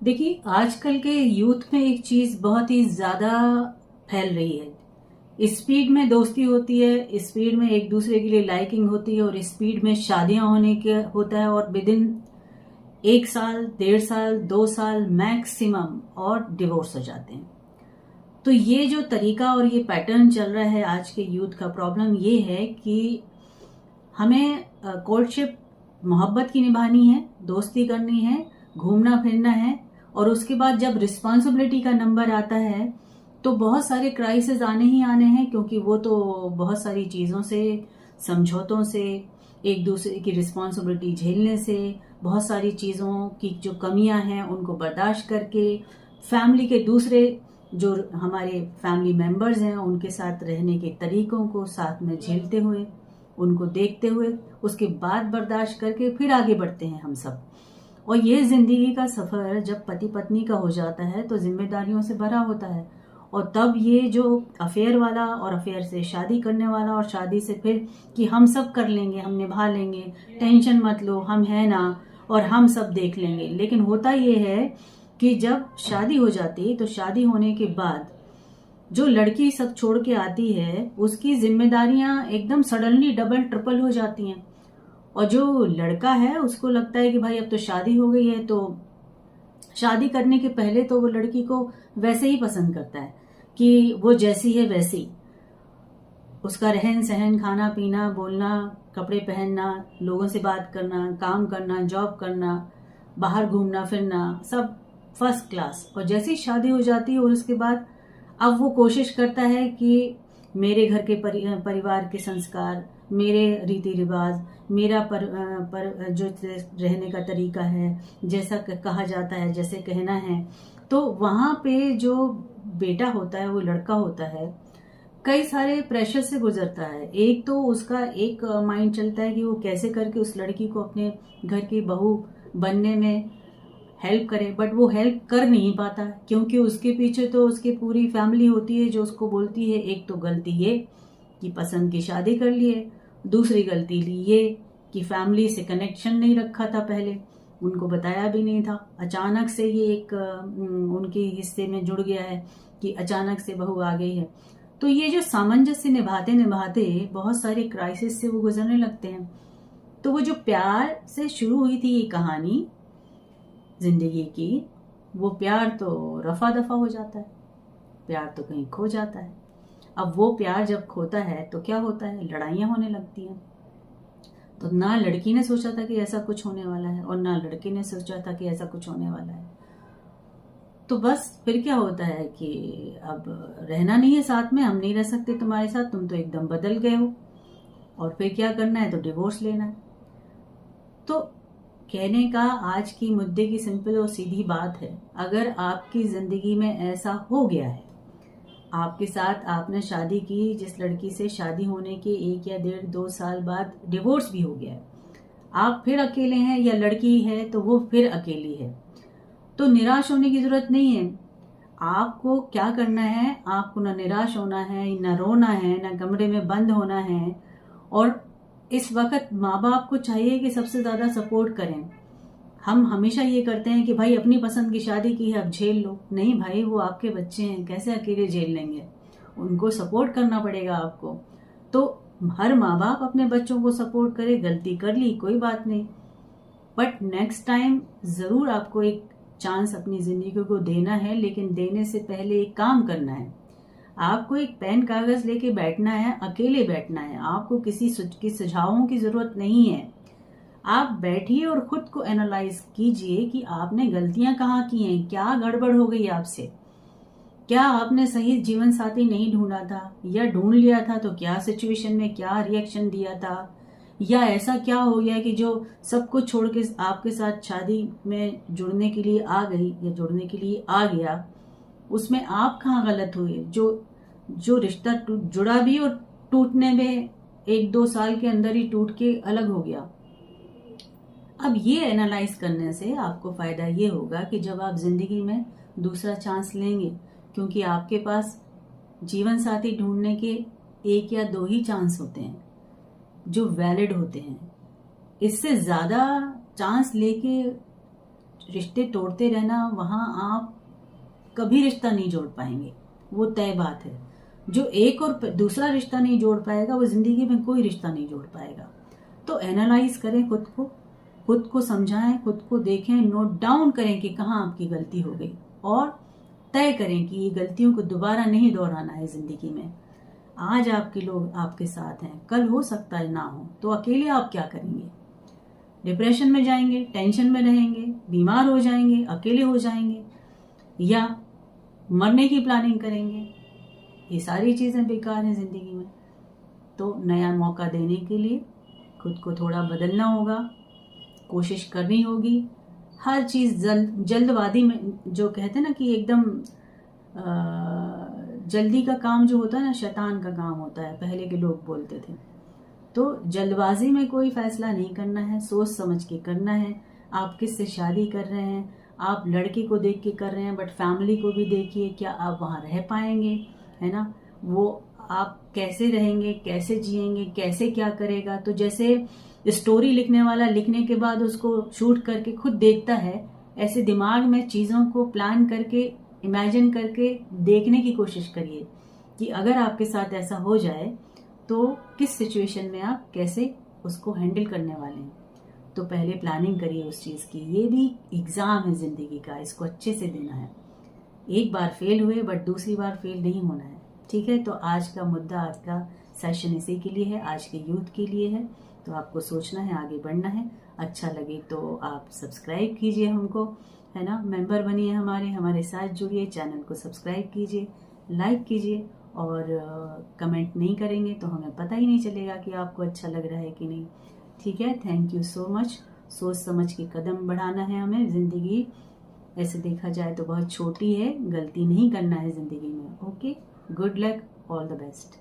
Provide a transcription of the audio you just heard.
देखिए, आजकल के यूथ में एक चीज बहुत ही ज्यादा फैल रही है। स्पीड में दोस्ती होती है, स्पीड में एक दूसरे के लिए लाइकिंग होती है और स्पीड में शादियां होने के होता है और विद इन 1 साल, 1.5 साल, 2 साल मैक्सिमम और डिवोर्स हो जाते हैं। तो ये जो तरीका और ये पैटर्न चल रहा है आज के यूथ का, प्रॉब्लम ये है कि हमें कोर्टशिप मोहब्बत की निभानी है, दोस्ती करनी है, घूमना फिरना है, और उसके बाद जब रिस्पॉन्सिबिलिटी का नंबर आता है तो बहुत सारे क्राइसिस आने ही आने हैं, क्योंकि वो तो बहुत सारी चीज़ों से, समझौतों से, एक दूसरे की रिस्पॉन्सिबिलिटी झेलने से, बहुत सारी चीज़ों की जो कमियां हैं उनको बर्दाश्त करके, फैमिली के दूसरे जो हमारे फैमिली मेंबर्स हैं उनके साथ रहने के तरीकों को साथ में झेलते हुए, उनको देखते हुए, उसके बाद बर्दाश्त करके फिर आगे बढ़ते हैं हम सब। और ये जिंदगी का सफर जब पति पत्नी का हो जाता है तो जिम्मेदारियों से भरा होता है, और तब ये जो अफेयर वाला और अफेयर से शादी करने वाला और शादी से फिर कि हम सब कर लेंगे, हम निभा लेंगे, टेंशन मत लो, हम है ना, और हम सब देख लेंगे। लेकिन होता ये है कि जब शादी हो जाती है तो शादी होने के बाद जो लड़की सब छोड़ के आती है उसकी जिम्मेदारियां एकदम सडनली डबल ट्रिपल हो जाती हैं, और जो लड़का है उसको लगता है कि भाई अब तो शादी हो गई है, तो शादी करने के पहले तो वो लड़की को वैसे ही पसंद करता है कि वो जैसी है वैसी, उसका रहन सहन, खाना पीना, बोलना, कपड़े पहनना, लोगों से बात करना, काम करना, जॉब करना, बाहर घूमना फिरना, सब फर्स्ट क्लास। और जैसे ही शादी हो जाती है और उसके बाद अब वो कोशिश करता है कि मेरे घर के परिवार के संस्कार, मेरे रीति रिवाज, मेरा जो रहने का तरीका है, जैसा कहा जाता है, जैसे कहना है, तो वहां पे जो बेटा होता है, वो लड़का होता है, कई सारे प्रेशर से गुजरता है। एक तो उसका एक माइंड चलता है कि वो कैसे करके उस लड़की को अपने घर की बहू बनने में हेल्प करे, बट वो हेल्प कर नहीं पाता क्योंकि उसके पीछे तो उसकी पूरी फैमिली होती है जो उसको बोलती है, एक तो गलती ये कि पसंद की शादी कर लिए, दूसरी गलती ये कि फैमिली से कनेक्शन नहीं रखा था, पहले उनको बताया भी नहीं था, अचानक से ये एक उनके हिस्से में जुड़ गया है कि अचानक से बहू आ गई है। तो ये जो सामंजस्य निभाते निभाते बहुत सारे क्राइसिस से वो गुजरने लगते हैं। तो वो जो प्यार से शुरू हुई थी ये कहानी जिंदगी की, वो प्यार तो रफा दफा हो जाता है, प्यार तो कहीं खो जाता है। अब वो प्यार जब खोता है तो क्या होता है, लड़ाइयां होने लगती हैं। तो ना लड़की ने सोचा था कि ऐसा कुछ होने वाला है और ना लड़के ने सोचा था कि ऐसा कुछ होने वाला है। तो बस फिर क्या होता है कि अब रहना नहीं है साथ में, हम नहीं रह सकते तुम्हारे साथ, तुम तो एकदम बदल गए हो, और फिर क्या करना है, तो डिवोर्स लेना है। तो कहने का आज की मुद्दे की सिंपल और सीधी बात है, अगर आपकी जिंदगी में ऐसा हो गया है, आपके साथ आपने शादी की, जिस लड़की से शादी होने के 1 या 1.5-2 साल बाद डिवोर्स भी हो गया है, आप फिर अकेले हैं, या लड़की है तो वो फिर अकेली है, तो निराश होने की जरूरत नहीं है। आपको क्या करना है, आपको ना निराश होना है, ना रोना है, ना कमरे में बंद होना है। और इस वक्त माँ बाप को चाहिए कि सबसे ज्यादा सपोर्ट करें। हम हमेशा ये करते हैं कि भाई अपनी पसंद की शादी की है, अब झेल लो। नहीं भाई, वो आपके बच्चे हैं, कैसे अकेले झेल लेंगे, उनको सपोर्ट करना पड़ेगा आपको। तो हर माँ बाप अपने बच्चों को सपोर्ट करे, गलती कर ली कोई बात नहीं, बट नेक्स्ट टाइम जरूर आपको एक चांस अपनी जिंदगी को देना है। लेकिन देने से पहले एक काम करना है, आपको एक पेन कागज लेके बैठना है, अकेले बैठना है, आपको किसी की सुझावों की जरूरत नहीं है। आप बैठिए और खुद को एनालाइज कीजिए कि आपने गलतियां कहाँ की हैं, क्या गड़बड़ हो गई आपसे, क्या आपने सही जीवन साथी नहीं ढूंढा था, या ढूंढ लिया था तो क्या सिचुएशन में क्या रिएक्शन दिया था, या ऐसा क्या हो गया कि जो सब कुछ छोड़ के आपके साथ शादी में जुड़ने के लिए आ गई या जुड़ने के लिए आ गया, उसमें आप कहाँ गलत हुए, जो रिश्ता जुड़ा भी और टूटने में 1-2 साल के अंदर ही टूट के अलग हो गया। अब ये एनालाइज करने से आपको फायदा ये होगा कि जब आप जिंदगी में दूसरा चांस लेंगे, क्योंकि आपके पास जीवन साथी ढूंढने के 1 या 2 ही चांस होते हैं जो वैलिड होते हैं। इससे ज्यादा चांस लेके रिश्ते तोड़ते रहना, वहाँ आप कभी रिश्ता नहीं जोड़ पाएंगे, वो तय बात है। जो एक और दूसरा रिश्ता नहीं जोड़ पाएगा वो जिंदगी में कोई रिश्ता नहीं जोड़ पाएगा। तो एनालाइज करें खुद को समझाएं, खुद को देखें, नोट डाउन करें कि कहाँ आपकी गलती हो गई, और तय करें कि ये गलतियों को दोबारा नहीं दोहराना है जिंदगी में। आज आपके लोग आपके साथ हैं, कल हो सकता है ना हो, तो अकेले आप क्या करेंगे? डिप्रेशन में जाएंगे, टेंशन में रहेंगे, बीमार हो जाएंगे, अकेले हो जाएंगे, या मरने की प्लानिंग करेंगे। ये सारी चीजें बेकार हैं जिंदगी में। तो नया मौका देने के लिए खुद को थोड़ा बदलना होगा, कोशिश करनी होगी। हर चीज जल्दबाजी में, जो कहते हैं ना कि एकदम जल्दी का काम जो होता है ना, शैतान का काम होता है, पहले के लोग बोलते थे। तो जल्दबाजी में कोई फैसला नहीं करना है, सोच समझ के करना है। आप किससे शादी कर रहे हैं, आप लड़के को देख के कर रहे हैं, बट फैमिली को भी देखिए, क्या आप वहाँ रह पाएंगे, है ना? वो आप कैसे रहेंगे, कैसे जिएंगे, कैसे क्या करेगा। तो जैसे स्टोरी लिखने वाला लिखने के बाद उसको शूट करके खुद देखता है, ऐसे दिमाग में चीज़ों को प्लान करके, इमेजिन करके देखने की कोशिश करिए कि अगर आपके साथ ऐसा हो जाए तो किस सिचुएशन में आप कैसे उसको हैंडल करने वाले हैं। तो पहले प्लानिंग करिए उस चीज़ की। ये भी एग्ज़ाम है ज़िंदगी का, इसको अच्छे से देना है। एक बार फेल हुए बट दूसरी बार फेल नहीं होना है, ठीक है? तो आज का मुद्दा, आज का सेशन इसी के लिए है, आज के यूथ के लिए है। तो आपको सोचना है, आगे बढ़ना है। अच्छा लगे तो आप सब्सक्राइब कीजिए हमको, है ना? मेंबर बनिए हमारे साथ जुड़िए, चैनल को सब्सक्राइब कीजिए, लाइक कीजिए, और कमेंट नहीं करेंगे तो हमें पता ही नहीं चलेगा कि आपको अच्छा लग रहा है कि नहीं, ठीक है? Thank you so much. सोच समझ के कदम बढ़ाना है हमें। जिंदगी ऐसे देखा जाए तो बहुत छोटी है, गलती नहीं करना है जिंदगी में। Okay, good luck, all the best.